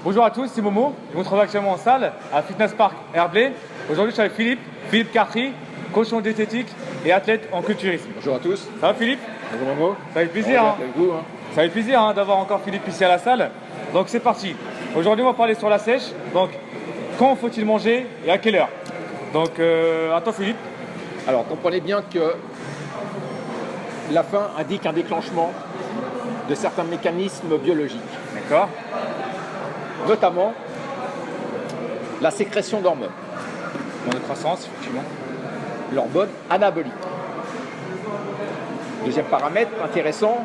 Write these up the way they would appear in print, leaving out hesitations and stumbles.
Bonjour à tous, c'est Momo. Je me trouve actuellement en salle à Fitness Park Herblay. Aujourd'hui, je suis avec Philippe Cartry, coach en diététique et athlète en culturisme. Bonjour à tous. Ça va Philippe? Bonjour Momo. Ça fait plaisir. Ça fait plaisir d'avoir encore Philippe ici à la salle. Donc c'est parti. Aujourd'hui, on va parler sur la sèche. Donc, quand faut-il manger et à quelle heure? Donc, à toi Philippe. Alors, comprenez bien que la faim indique un déclenchement de certains mécanismes biologiques. D'accord. Notamment la sécrétion d'hormones. Hormones de croissance, effectivement. L'hormone anabolique. Deuxième paramètre intéressant,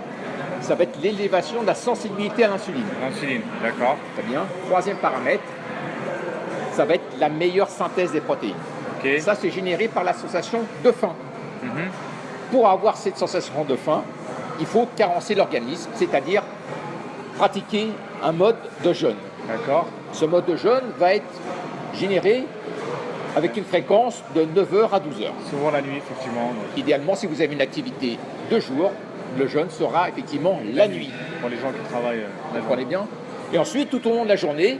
ça va être l'élévation de la sensibilité à l'insuline. L'insuline, d'accord. Très bien. Troisième paramètre, ça va être la meilleure synthèse des protéines. Ok. Ça, c'est généré par la sensation de faim. Pour avoir cette sensation de faim, il faut carencer l'organisme, c'est-à-dire pratiquer un mode de jeûne. D'accord. Ce mode de jeûne va être généré avec une fréquence de 9h à 12h. Souvent la nuit, effectivement. Donc, Idéalement, si vous avez une activité de jour, le jeûne sera effectivement la nuit. pour les gens qui travaillent Vous la comprenez bien? Et ensuite, tout au long de la journée,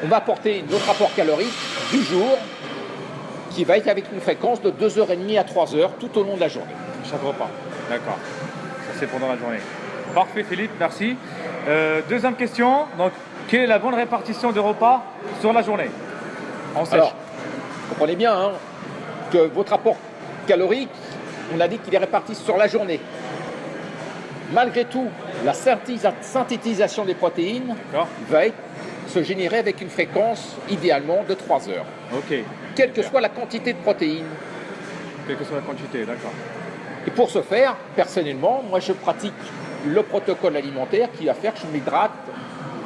on va apporter notre apport calorique du jour qui va être avec une fréquence de 2h30 à 3h tout au long de la journée. chaque repas. D'accord. Ça, c'est pendant la journée. Parfait, Philippe, merci. Deuxième question. Donc, quelle est la bonne répartition de repas sur la journée en sèche? Alors, comprenez bien que votre apport calorique, on a dit qu'il est réparti sur la journée. Malgré tout, la synthétisation des protéines D'accord. va se générer avec une fréquence idéalement de 3 heures. Ok. Quelle que soit la quantité de protéines. Quelle que soit la quantité, d'accord. Et pour ce faire, personnellement, moi je pratique le protocole alimentaire qui va faire que je m'hydrate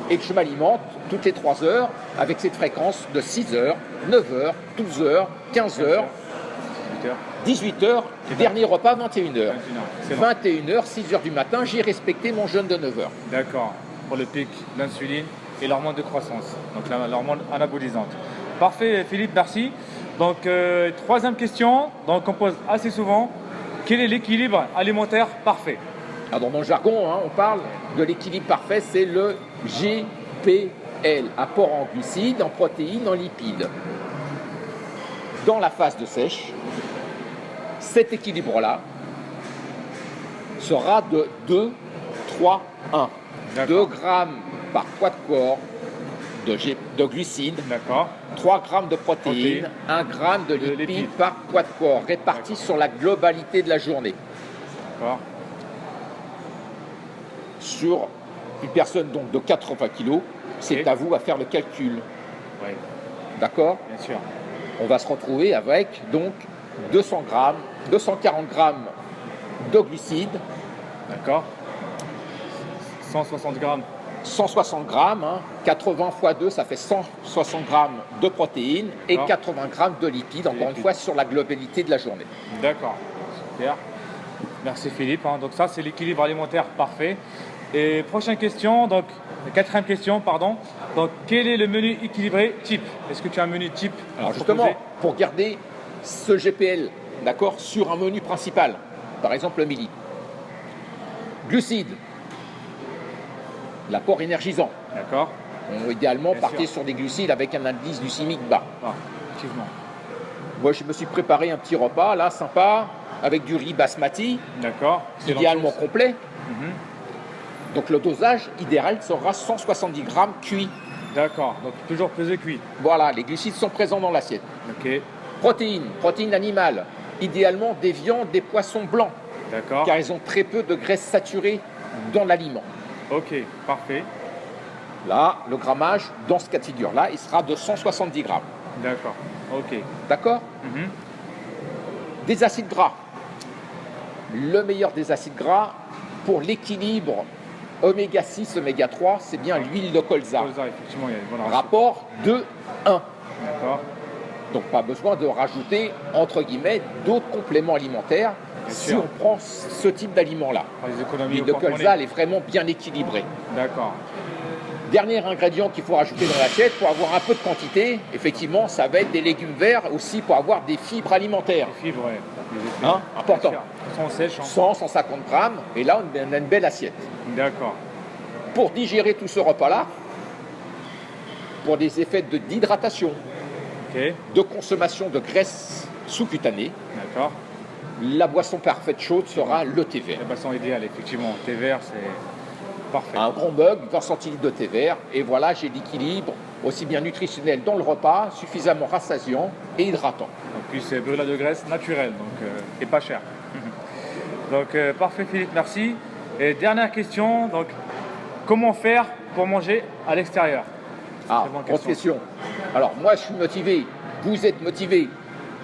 et que je m'alimente toutes les 3 heures avec cette fréquence de 6 heures, 9 heures, 12 heures, 15 heures, 8 heures. 18 heures, dernier repas 21 heures. 21 heures. 21 heures, 6 heures du matin, j'ai respecté mon jeûne de 9 heures. D'accord. Pour le pic, l'insuline et l'hormone de croissance. Donc, l'hormone anabolisante. Parfait, Philippe, merci. Donc, troisième question, donc on pose assez souvent. Quel est l'équilibre alimentaire parfait? Alors, dans mon jargon, on parle de l'équilibre parfait, c'est le GPL, apport en glucides, en protéines, en lipides. Dans la phase de sèche, cet équilibre-là sera de 2, 3, 1. 2 grammes par poids de corps de glucides, 3 grammes de protéines, 1 gramme de lipides par poids de corps, répartis sur la globalité de la journée. D'accord. Sur une personne donc de 80 kg, c'est à vous à faire le calcul. Oui, D'accord? bien sûr. On va se retrouver avec donc 200 grammes, 240 grammes de glucides. D'accord. 160 grammes. 160 grammes, 80 x 2, ça fait 160 grammes de protéines et 80 grammes de lipides, encore une fois, sur la globalité de la journée. D'accord, super. Merci Philippe. Donc ça, c'est l'équilibre alimentaire parfait. Et prochaine question, donc quatrième question, pardon. Donc quel est le menu équilibré type? Est-ce que tu as un menu type? Alors justement, pour garder ce GPL, d'accord, sur un menu principal, par exemple le midi. Glucides, l'apport énergisant. D'accord. Idéalement, partez sur des glucides avec un indice glycémique bas. Ah, effectivement. Moi, je me suis préparé un petit repas, là, sympa, avec du riz basmati. D'accord. Idéalement complet. Donc, le dosage idéal sera 170 grammes cuits. D'accord. Donc, toujours pesé cuit. Voilà, les glucides sont présents dans l'assiette. Ok. Protéines animales. Idéalement, des viandes, des poissons blancs. D'accord. Car ils ont très peu de graisses saturées dans l'aliment. Ok, parfait. Là, le grammage, dans ce cas de figure-là, il sera de 170 grammes. D'accord, ok. D'accord? Des acides gras. Le meilleur des acides gras pour l'équilibre oméga 6, oméga 3, c'est bien l'huile de colza. Effectivement, il y a une bonne Rapport 2-1. D'accord. Donc pas besoin de rajouter, entre guillemets, d'autres compléments alimentaires si on prend ce type d'aliment-là. L'huile de colza, elle est vraiment bien équilibrée. D'accord. Dernier ingrédient qu'il faut rajouter dans l'assiette pour avoir un peu de quantité, effectivement, ça va être des légumes verts aussi pour avoir des fibres alimentaires. Des fibres, oui. Important. Sans sèche. 100-150 grammes, et là, on a une belle assiette. D'accord. Pour digérer tout ce repas-là, pour des effets d'hydratation, de consommation de graisse sous-cutanée. D'accord. La boisson parfaite chaude sera le thé vert. La boisson idéale, effectivement. Thé vert, c'est parfait. Un grand mug, 20 centilitres de thé vert. Et voilà, j'ai l'équilibre aussi bien nutritionnel dans le repas, suffisamment rassasiant et hydratant. En plus, c'est brûlage de graisse naturel, donc, et pas cher. Donc, parfait Philippe, merci. Et dernière question, donc, comment faire pour manger à l'extérieur? Ah, bonne question. Alors, moi, je suis motivé. Vous êtes motivé.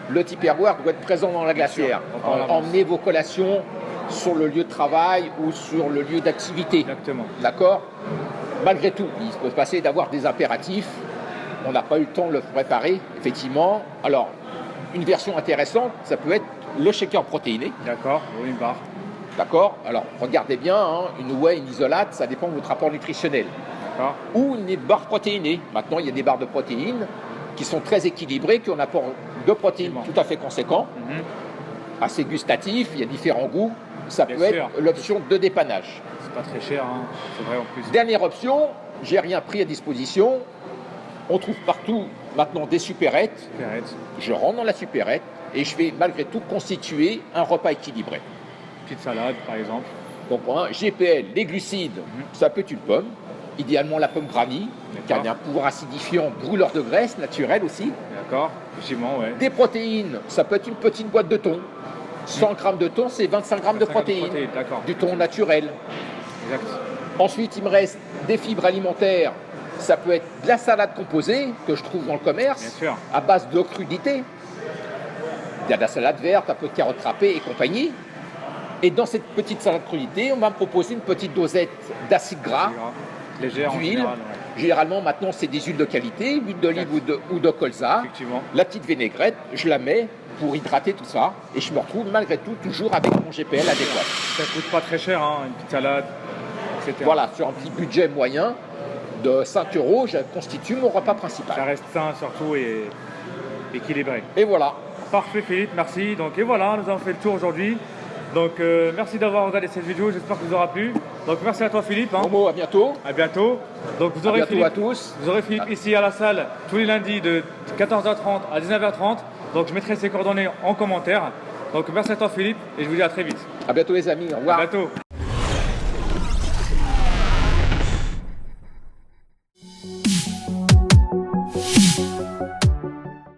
Le Tupperware doit être présent dans la glacière. Emmenez vos collations sur le lieu de travail ou sur le lieu d'activité. Exactement. D'accord? Malgré tout, il peut se passer d'avoir des impératifs. On n'a pas eu le temps de le préparer, effectivement. Alors, une version intéressante, ça peut être le shaker protéiné. D'accord, ou une barre. D'accord? Alors, regardez bien, hein, une whey, une isolate, ça dépend de votre rapport nutritionnel. D'accord. Ou une barre protéinée. Maintenant, il y a des barres de protéines qui sont très équilibrées, qui ont un apport de protéines tout à fait conséquent, assez gustatif, il y a différents goûts. Ça peut être l'option de dépannage. C'est pas très cher, hein. C'est vrai en plus. Dernière option, j'ai rien pris à disposition. On trouve partout maintenant des supérettes. Je rentre dans la supérette et je vais malgré tout constituer un repas équilibré. Petite salade par exemple. Donc un GPL, les glucides, ça peut être une pomme. Idéalement la pomme granny, qui a un pouvoir acidifiant, brûleur de graisse naturel aussi. D'accord, effectivement, ouais. Des protéines, ça peut être une petite boîte de thon. 100 grammes de thon, c'est 25 grammes de protéines. Du thon naturel. Exact. Ensuite, il me reste des fibres alimentaires. Ça peut être de la salade composée, que je trouve dans le commerce, à base de crudité. Il y a de la salade verte, un peu de carottes râpées et compagnie. Et dans cette petite salade crudité, on va me proposer une petite dosette d'acide gras, d'huile. Généralement, maintenant, c'est des huiles de qualité, huile d'olive ou de colza. La petite vinaigrette, je la mets pour hydrater tout ça. Et je me retrouve malgré tout toujours avec mon GPL adéquat. Ça coûte pas très cher, hein, une petite salade, etc. Voilà, sur un petit budget moyen de 5 €, je constitue mon repas principal. Ça reste sain surtout et équilibré. Et voilà. Parfait Philippe, merci. Donc, et voilà, nous avons fait le tour aujourd'hui. Donc merci d'avoir regardé cette vidéo, j'espère que vous aura plu. Donc merci à toi Philippe. Hein. Momo, à bientôt. À bientôt. Donc vous aurez Philippe, à tous. Vous aurez Philippe ici à la salle tous les lundis de 14h30 à 19h30. Donc je mettrai ses coordonnées en commentaire. Donc merci à toi Philippe et je vous dis à très vite. À bientôt les amis, au revoir. À bientôt.